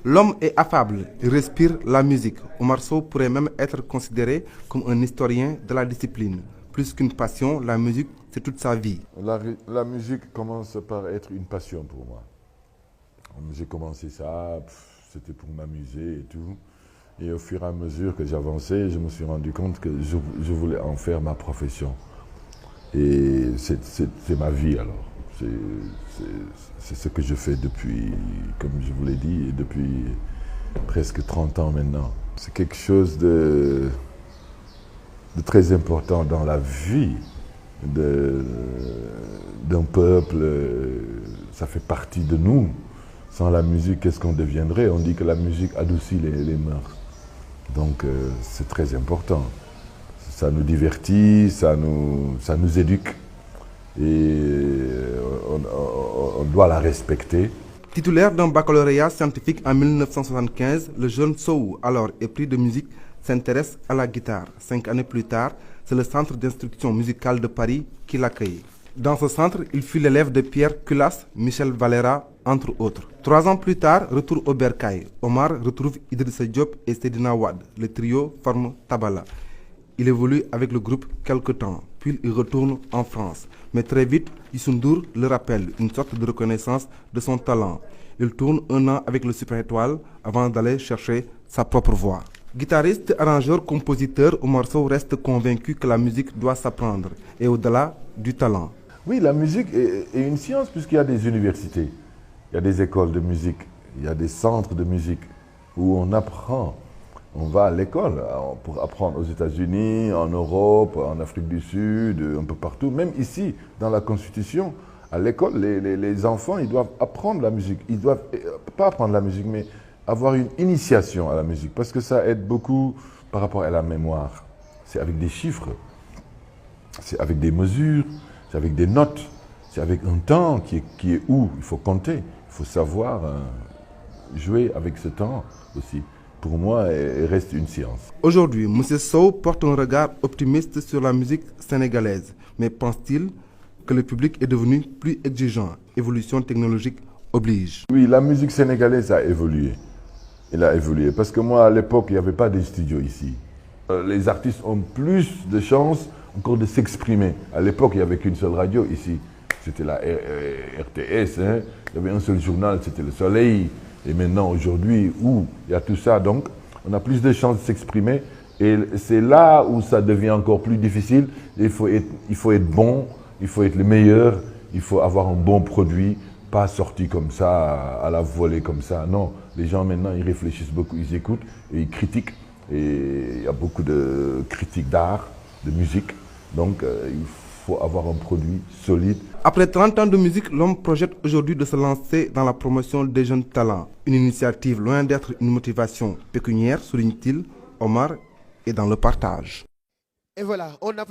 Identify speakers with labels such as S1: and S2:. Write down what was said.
S1: L'homme est affable, il respire la musique. Omar Sow pourrait même être considéré comme un historien de la discipline. Plus qu'une passion, la musique, c'est toute sa vie.
S2: La musique commence par être une passion pour moi. J'ai commencé ça, c'était pour m'amuser et tout. Et au fur et à mesure que j'avançais, je me suis rendu compte que je voulais en faire ma profession. Et c'est ma vie alors. C'est ce que je fais depuis, comme je vous l'ai dit, depuis presque 30 ans maintenant. C'est quelque chose de très important dans la vie d'un peuple. Ça fait partie de nous. Sans la musique, qu'est-ce qu'on deviendrait? On dit que la musique adoucit les mœurs. Donc c'est très important. Ça nous divertit, ça nous éduque. Et on doit la respecter.
S1: Titulaire d'un baccalauréat scientifique en 1975, le jeune Sow, alors épris de musique, s'intéresse à la guitare. 5 années plus tard, c'est le Centre d'instruction musicale de Paris qui l'accueille. Dans ce centre, il fut l'élève de Pierre Culasse, Michel Valera, entre autres. 3 ans plus tard, retour au Bercail. Omar retrouve Idrissa Diop et Seydina Wade. Le trio forme Tabala. Il évolue avec le groupe quelque temps, puis il retourne en France. Mais très vite, Youssou N'Dour le rappelle, une sorte de reconnaissance de son talent. Il tourne 1 an avec le Super Étoile avant d'aller chercher sa propre voix. Guitariste, arrangeur, compositeur, Omar Sow reste convaincu que la musique doit s'apprendre et au-delà du talent.
S2: Oui, la musique est une science puisqu'il y a des universités, il y a des écoles de musique, il y a des centres de musique où on apprend. On va à l'école pour apprendre aux États-Unis, en Europe, en Afrique du Sud, un peu partout. Même ici, dans la Constitution, à l'école, les enfants, ils doivent apprendre la musique. Ils doivent pas apprendre la musique, mais avoir une initiation à la musique. Parce que ça aide beaucoup par rapport à la mémoire. C'est avec des chiffres, c'est avec des mesures, c'est avec des notes, c'est avec un temps qui est où. Il faut compter, il faut savoir jouer avec ce temps aussi. Pour moi, elle reste une science.
S1: Aujourd'hui, M. Sow porte un regard optimiste sur la musique sénégalaise. Mais pense-t-il que le public est devenu plus exigeant? Évolution technologique oblige.
S2: Oui, la musique sénégalaise a évolué. Elle a évolué. Parce que moi, à l'époque, il n'y avait pas de studio ici. Les artistes ont plus de chances encore de s'exprimer. À l'époque, il n'y avait qu'une seule radio ici. C'était la RTS. Hein. Il y avait un seul journal, c'était Le Soleil. Et maintenant, aujourd'hui, où il y a tout ça, donc, on a plus de chances de s'exprimer. Et c'est là où ça devient encore plus difficile. Il faut être bon, il faut être le meilleur, il faut avoir un bon produit, pas sorti comme ça, à la volée comme ça. Non, les gens maintenant, ils réfléchissent beaucoup, ils écoutent et ils critiquent. Et il y a beaucoup de critiques d'art, de musique. Donc, il faut avoir un produit solide.
S1: Après 30 ans de musique, l'homme projette aujourd'hui de se lancer dans la promotion des jeunes talents. Une initiative loin d'être une motivation pécuniaire, souligne-t-il. Omar est dans le partage.
S3: Et voilà, on a